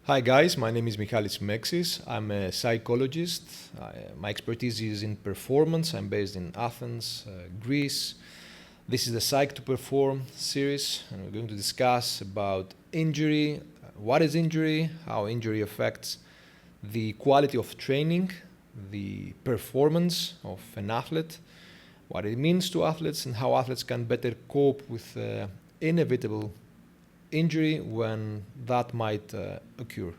Hi guys, my name is Michalis Mexis. I'm a psychologist. My expertise is in performance. I'm based in Athens, Greece. This is the Psych to Perform series, and we're going to discuss about injury, what is injury, how injury affects the quality of training, the performance of an athlete, what it means to athletes, and how athletes can better cope with inevitable injury when that might occur.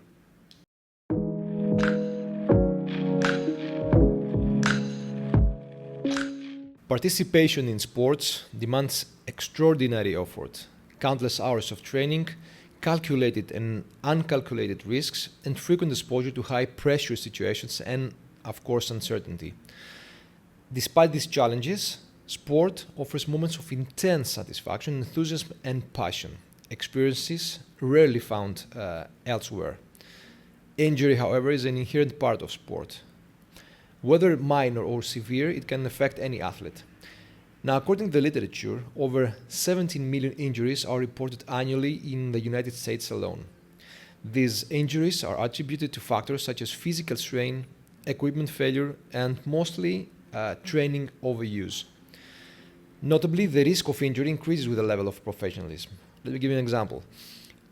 Participation in sports demands extraordinary effort, countless hours of training, calculated and uncalculated risks, and frequent exposure to high-pressure situations and, of course, uncertainty. Despite these challenges, sport offers moments of intense satisfaction, enthusiasm, and passion, experiences rarely found elsewhere. Injury, however, is an inherent part of sport. Whether minor or severe, it can affect any athlete. Now, according to the literature, over 17 million injuries are reported annually in the United States alone. These injuries are attributed to factors such as physical strain, equipment failure, and mostly training overuse. Notably, the risk of injury increases with the level of professionalism. Let me give you an example.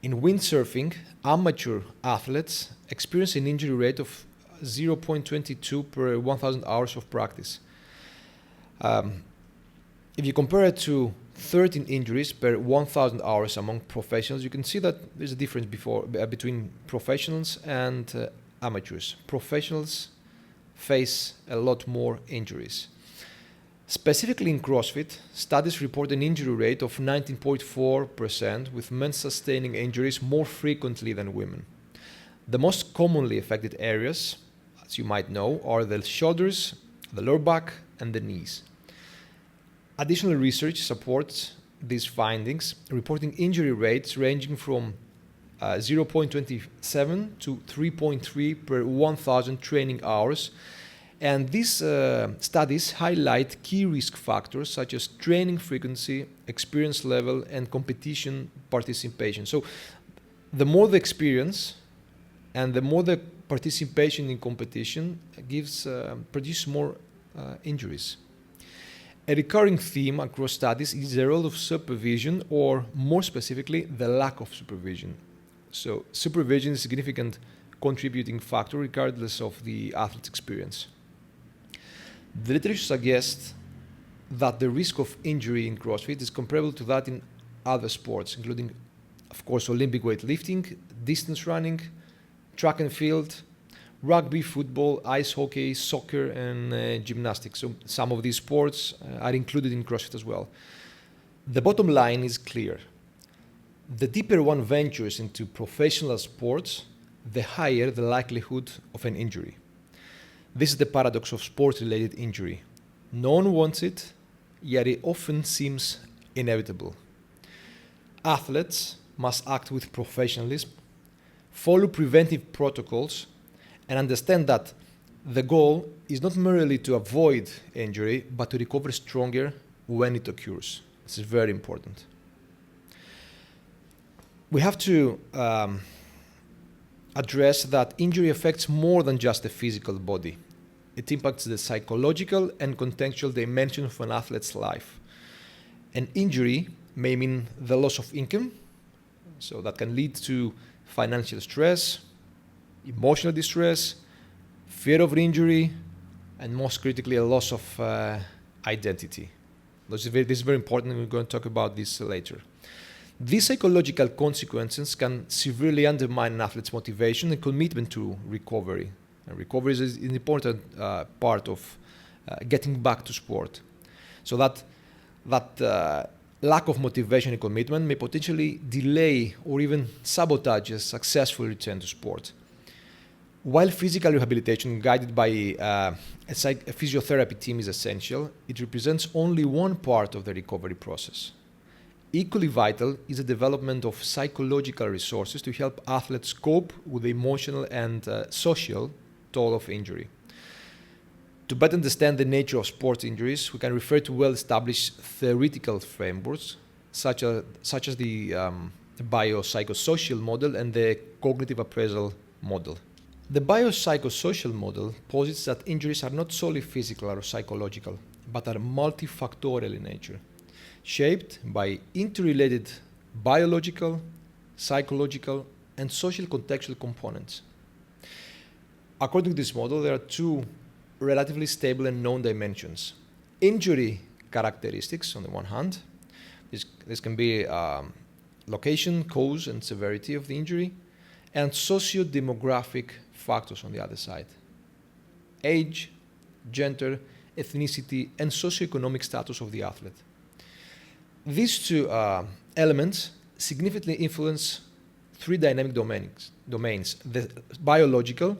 In windsurfing, amateur athletes experience an injury rate of 0.22 per 1,000 hours of practice. If you compare it to 13 injuries per 1,000 hours among professionals, you can see that there's a difference between professionals and amateurs. Professionals face a lot more injuries. Specifically in CrossFit, studies report an injury rate of 19.4%, with men sustaining injuries more frequently than women. The most commonly affected areas, as you might know, are the shoulders, the lower back, and the knees. Additional research supports these findings, reporting injury rates ranging from 0.27 to 3.3 per 1,000 training hours. And these studies highlight key risk factors such as training frequency, experience level, and competition participation. So the more the experience and the more the participation in competition produces more injuries. A recurring theme across studies is the role of supervision, or more specifically, the lack of supervision. So supervision is a significant contributing factor regardless of the athlete's experience. The literature suggests that the risk of injury in CrossFit is comparable to that in other sports, including, of course, Olympic weightlifting, distance running, track and field, rugby, football, ice hockey, soccer, and gymnastics. So some of these sports are included in CrossFit as well. The bottom line is clear. The deeper one ventures into professional sports, the higher the likelihood of an injury. This is the paradox of sport-related injury. No one wants it, yet it often seems inevitable. Athletes must act with professionalism, follow preventive protocols, and understand that the goal is not merely to avoid injury, but to recover stronger when it occurs. This is very important. We have to address that injury affects more than just the physical body. It impacts the psychological and contextual dimension of an athlete's life. An injury may mean the loss of income, so that can lead to financial stress, emotional distress, fear of injury, and most critically, a loss of identity. This is very important, and we're going to talk about this later. These psychological consequences can severely undermine an athlete's motivation and commitment to recovery. And recovery is an important part of getting back to sport. So that lack of motivation and commitment may potentially delay or even sabotage a successful return to sport. While physical rehabilitation guided by a physiotherapy team is essential, it represents only one part of the recovery process. Equally vital is the development of psychological resources to help athletes cope with the emotional and social toll of injury. To better understand the nature of sports injuries, we can refer to well-established theoretical frameworks, such as the biopsychosocial model and the cognitive appraisal model. The biopsychosocial model posits that injuries are not solely physical or psychological, but are multifactorial in nature, shaped by interrelated biological, psychological, and social contextual components. According to this model, there are two relatively stable and known dimensions. Injury characteristics, on the one hand. This can be location, cause, and severity of the injury, and socio-demographic factors on the other side. Age, gender, ethnicity, and socioeconomic status of the athlete. These two elements significantly influence three dynamic domains. The biological,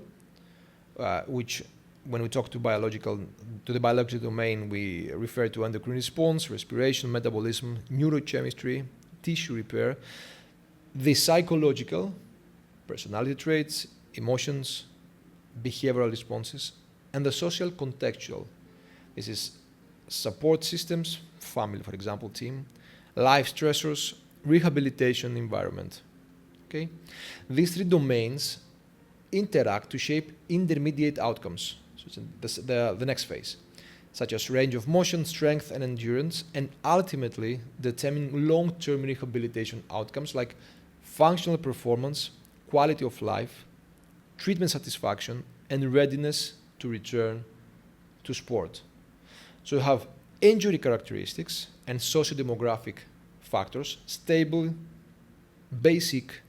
which when we talk to the biological domain, we refer to endocrine response, respiration, metabolism, neurochemistry, tissue repair. The psychological, personality traits, emotions, behavioral responses, and the social contextual. This is support systems, family, for example, team, life stressors, rehabilitation environment. Okay? These three domains interact to shape intermediate outcomes. So it's the next phase, such as range of motion, strength, and endurance, and ultimately determine long-term rehabilitation outcomes like functional performance, quality of life, treatment satisfaction, and readiness to return to sport. So you have injury characteristics and socio-demographic factors, stable, basic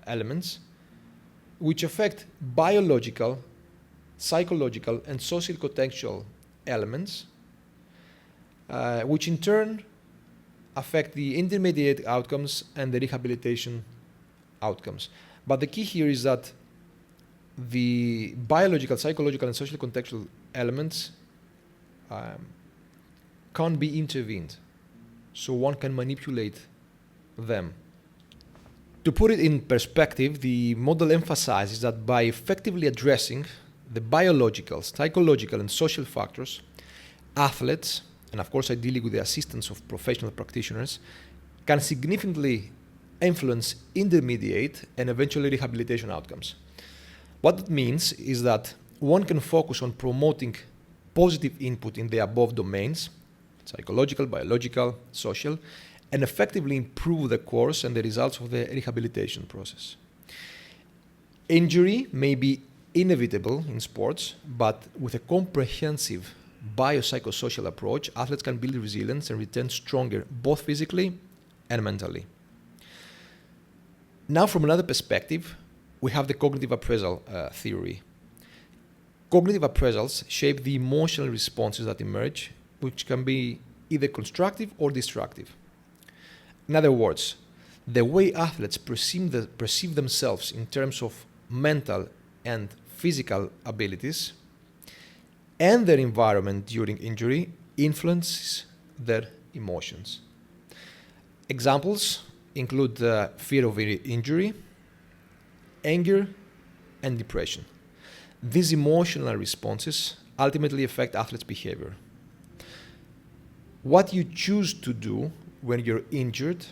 elements, which affect biological, psychological, and social contextual elements, which in turn affect the intermediate outcomes and the rehabilitation outcomes. But the key here is that the biological, psychological, and social contextual elements can't be intervened, so one can manipulate them. To put it in perspective, the model emphasizes that by effectively addressing the biological, psychological, and social factors, athletes, and of course ideally with the assistance of professional practitioners, can significantly influence intermediate and eventually rehabilitation outcomes. What it means is that one can focus on promoting positive input in the above domains, psychological, biological, social, and effectively improve the course and the results of the rehabilitation process. Injury may be inevitable in sports, but with a comprehensive biopsychosocial approach, athletes can build resilience and return stronger, both physically and mentally. Now, from another perspective, we have the cognitive appraisal theory. Cognitive appraisals shape the emotional responses that emerge, which can be either constructive or destructive. In other words, the way athletes perceive themselves in terms of mental and physical abilities and their environment during injury influences their emotions. Examples include fear of injury, anger, and depression. These emotional responses ultimately affect athletes' behavior. What you choose to do when you're injured,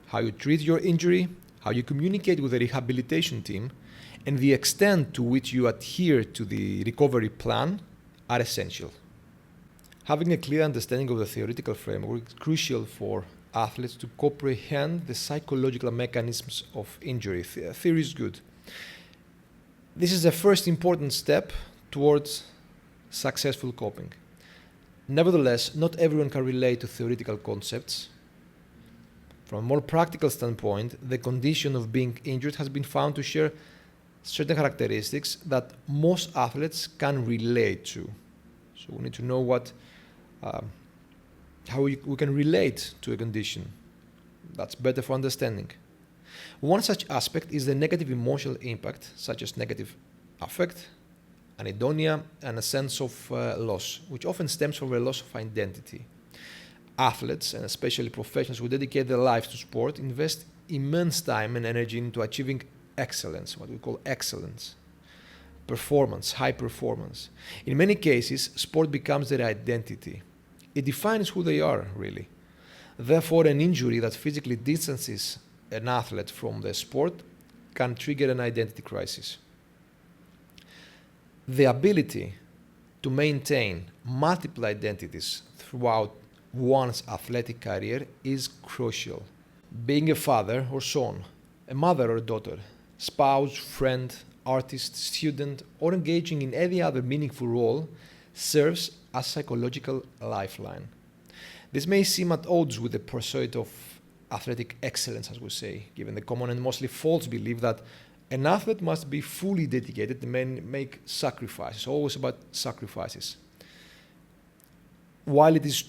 how you treat your injury, how you communicate with the rehabilitation team, and the extent to which you adhere to the recovery plan are essential. Having a clear understanding of the theoretical framework is crucial for athletes to comprehend the psychological mechanisms of injury. Theory is good. This is the first important step towards successful coping. Nevertheless, not everyone can relate to theoretical concepts. From a more practical standpoint, the condition of being injured has been found to share certain characteristics that most athletes can relate to. So we need to know how we can relate to a condition. That's better for understanding. One such aspect is the negative emotional impact, such as negative affect, anhedonia, and a sense of loss, which often stems from a loss of identity. Athletes, and especially professionals who dedicate their lives to sport, invest immense time and energy into achieving excellence, what we call excellence, performance, high performance. In many cases, sport becomes their identity. It defines who they are, really. Therefore, an injury that physically distances an athlete from the sport can trigger an identity crisis. The ability to maintain multiple identities throughout one's athletic career is crucial. Being a father or son, a mother or daughter, spouse, friend, artist, student, or engaging in any other meaningful role serves as a psychological lifeline. This may seem at odds with the pursuit of athletic excellence, as we say, given the common and mostly false belief that an athlete must be fully dedicated and make sacrifices, always about sacrifices. While it is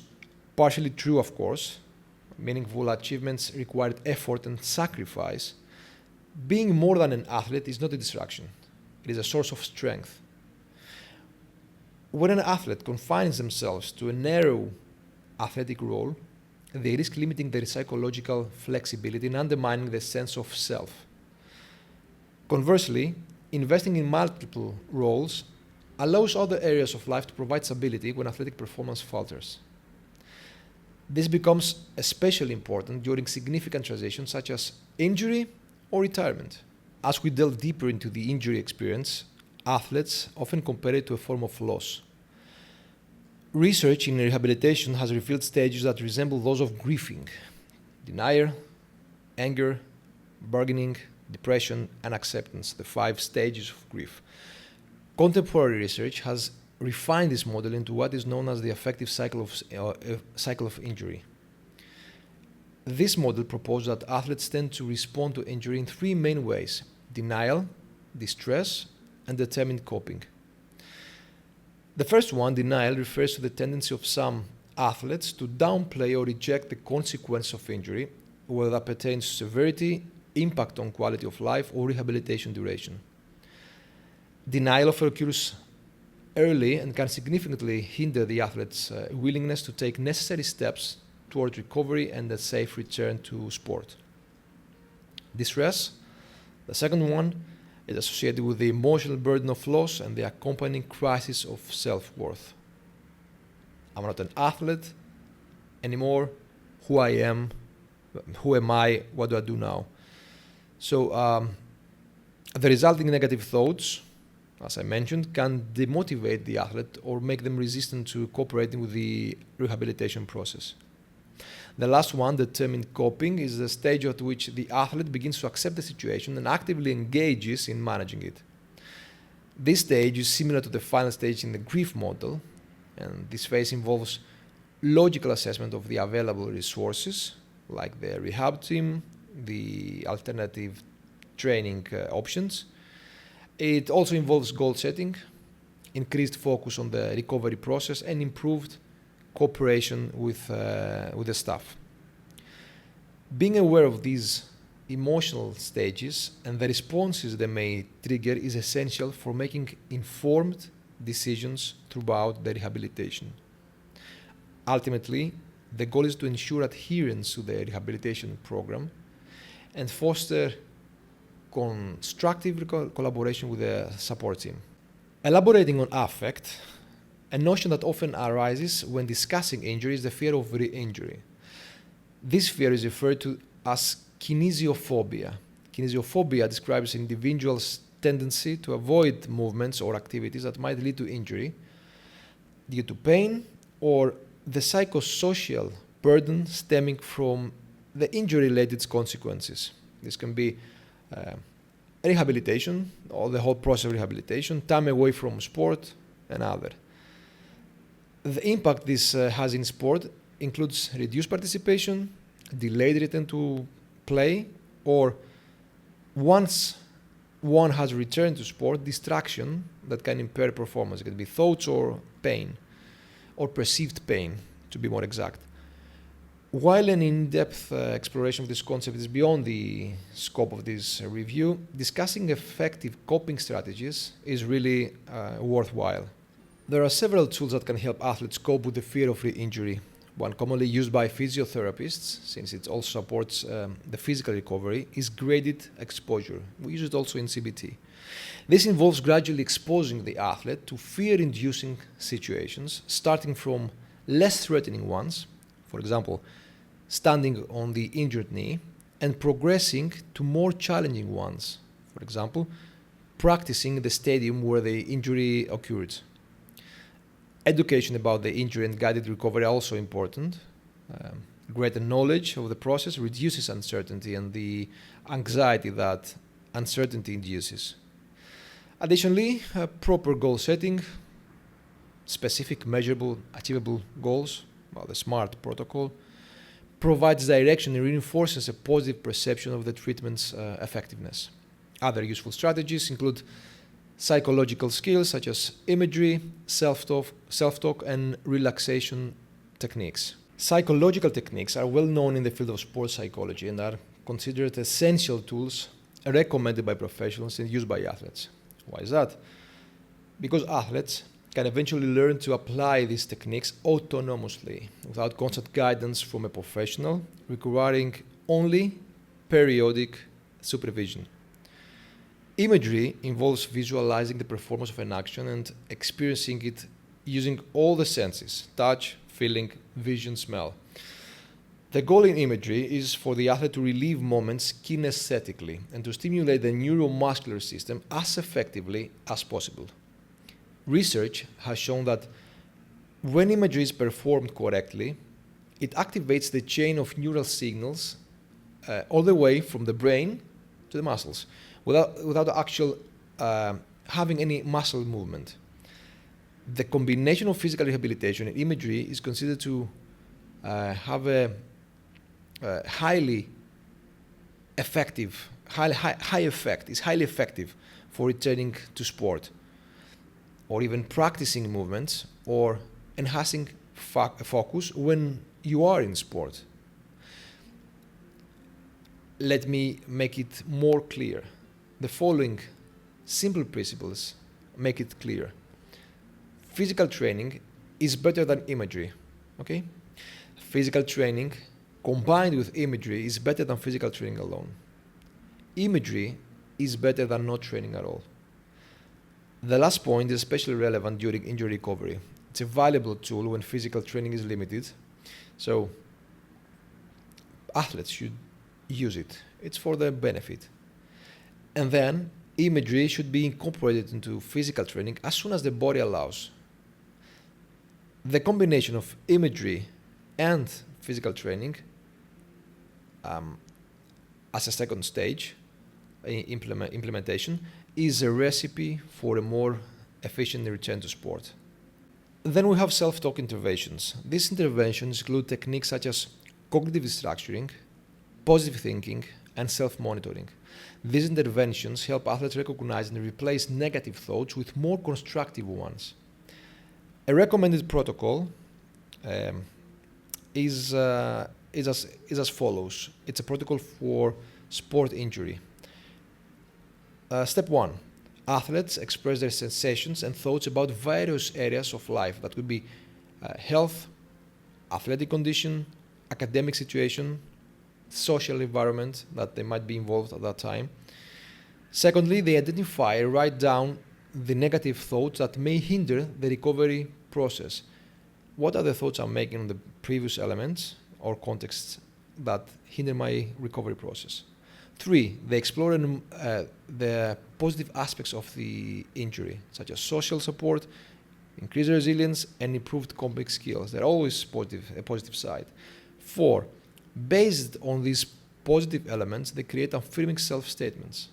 partially true, of course, meaningful achievements required effort and sacrifice, being more than an athlete is not a distraction. It is a source of strength. When an athlete confines themselves to a narrow athletic role, they risk limiting their psychological flexibility and undermining the sense of self. Conversely, investing in multiple roles allows other areas of life to provide stability when athletic performance falters. This becomes especially important during significant transitions such as injury or retirement. As we delve deeper into the injury experience, athletes often compare it to a form of loss. Research in rehabilitation has revealed stages that resemble those of grieving: denial, anger, bargaining, depression, and acceptance, the 5 stages of grief. Contemporary research has refined this model into what is known as the affective cycle of injury. This model proposes that athletes tend to respond to injury in 3 main ways: denial, distress, and determined coping. The first one, denial, refers to the tendency of some athletes to downplay or reject the consequence of injury, whether that pertains to severity, impact on quality of life, or rehabilitation duration. Denial often occurs early and can significantly hinder the athlete's willingness to take necessary steps toward recovery and a safe return to sport. Distress, the second one, is associated with the emotional burden of loss and the accompanying crisis of self-worth. I'm not an athlete anymore. Who am I? What do I do now? So the resulting negative thoughts, as I mentioned, can demotivate the athlete or make them resistant to cooperating with the rehabilitation process. The last one, determined coping, is the stage at which the athlete begins to accept the situation and actively engages in managing it. This stage is similar to the final stage in the grief model, and this phase involves logical assessment of the available resources, like the rehab team, the alternative training options. It also involves goal setting, increased focus on the recovery process, and improved cooperation with the staff. Being aware of these emotional stages and the responses they may trigger is essential for making informed decisions throughout the rehabilitation. Ultimately, the goal is to ensure adherence to the rehabilitation program and foster constructive collaboration with the support team. Elaborating on affect, a notion that often arises when discussing injury is the fear of re-injury. This fear is referred to as kinesiophobia. Kinesiophobia describes an individual's tendency to avoid movements or activities that might lead to injury due to pain or the psychosocial burden stemming from the injury-related consequences. This can be rehabilitation, or the whole process of rehabilitation, time away from sport, and other. The impact this has in sport includes reduced participation, delayed return to play, or once one has returned to sport, distraction that can impair performance. It can be thoughts or pain, or perceived pain, to be more exact. While an in-depth exploration of this concept is beyond the scope of this review, discussing effective coping strategies is really worthwhile. There are several tools that can help athletes cope with the fear of re-injury. One commonly used by physiotherapists, since it also supports the physical recovery, is graded exposure. We use it also in CBT. This involves gradually exposing the athlete to fear-inducing situations, starting from less threatening ones, for example, standing on the injured knee, and progressing to more challenging ones. For example, practicing in the stadium where the injury occurred. Education about the injury and guided recovery are also important. Greater knowledge of the process reduces uncertainty and the anxiety that uncertainty induces. Additionally, proper goal setting, specific, measurable, achievable goals, the SMART protocol, provides direction and reinforces a positive perception of the treatment's effectiveness. Other useful strategies include psychological skills such as imagery, self-talk, and relaxation techniques. Psychological techniques are well known in the field of sports psychology and are considered essential tools recommended by professionals and used by athletes. Why is that? Because athletes can eventually learn to apply these techniques autonomously without constant guidance from a professional, requiring only periodic supervision. Imagery involves visualizing the performance of an action and experiencing it using all the senses: touch, feeling, vision, smell. The goal in imagery is for the athlete to relive moments kinesthetically and to stimulate the neuromuscular system as effectively as possible. Research has shown that when imagery is performed correctly, it activates the chain of neural signals all the way from the brain to the muscles without actual having any muscle movement. The combination of physical rehabilitation and imagery is considered to have a highly effective, high effect, is highly effective for returning to sport, or even practicing movements, or enhancing focus when you are in sport. Let me make it more clear. The following simple principles make it clear. Physical training is better than imagery, okay? Physical training combined with imagery is better than physical training alone. Imagery is better than not training at all. The last point is especially relevant during injury recovery. It's a valuable tool when physical training is limited, so athletes should use it. It's for their benefit. And then imagery should be incorporated into physical training as soon as the body allows. The combination of imagery and physical training as a second stage implementation is a recipe for a more efficient return to sport. Then we have self-talk interventions. These interventions include techniques such as cognitive restructuring, positive thinking, and self-monitoring. These interventions help athletes recognize and replace negative thoughts with more constructive ones. A recommended protocol is as follows. It's a protocol for sport injury. Step 1. Athletes express their sensations and thoughts about various areas of life. That could be health, athletic condition, academic situation, social environment that they might be involved at that time. Secondly, they identify and write down the negative thoughts that may hinder the recovery process. What are the thoughts I'm making on the previous elements or contexts that hinder my recovery process? 3, they explore the positive aspects of the injury, such as social support, increased resilience, and improved coping skills. They're always a positive side. 4, based on these positive elements, they create affirming self-statements.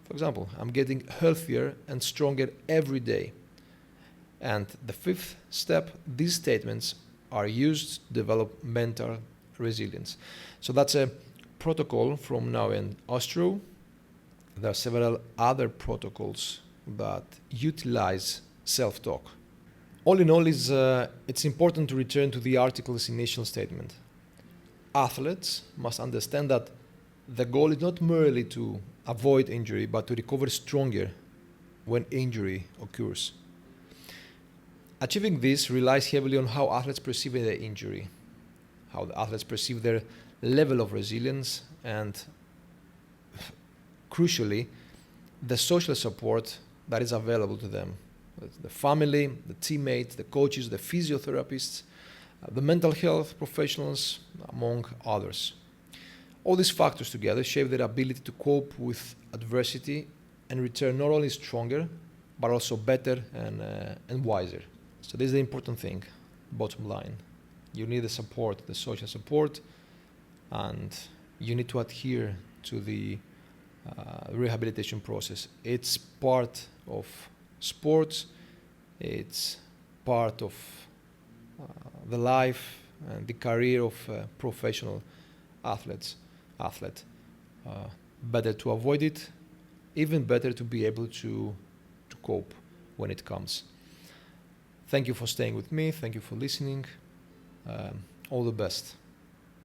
For example, I'm getting healthier and stronger every day. And the 5th step, these statements are used to develop mental resilience. So that's a protocol from now in Austro. There are several other protocols that utilize self-talk. All in all, it's important to return to the article's initial statement. Athletes must understand that the goal is not merely to avoid injury, but to recover stronger when injury occurs. Achieving this relies heavily on how athletes perceive their injury, how the athletes perceive their level of resilience, and crucially, the social support that is available to them. The family, the teammates, the coaches, the physiotherapists, the mental health professionals, among others. All these factors together shape their ability to cope with adversity and return not only stronger, but also better and wiser. So this is the important thing, bottom line. You need the support, the social support, and you need to adhere to the rehabilitation process. It's part of sports, it's part of the life and the career of a professional athlete. Better to avoid it, even better to be able to cope when it comes. Thank you for staying with me. Thank you for listening. All the best.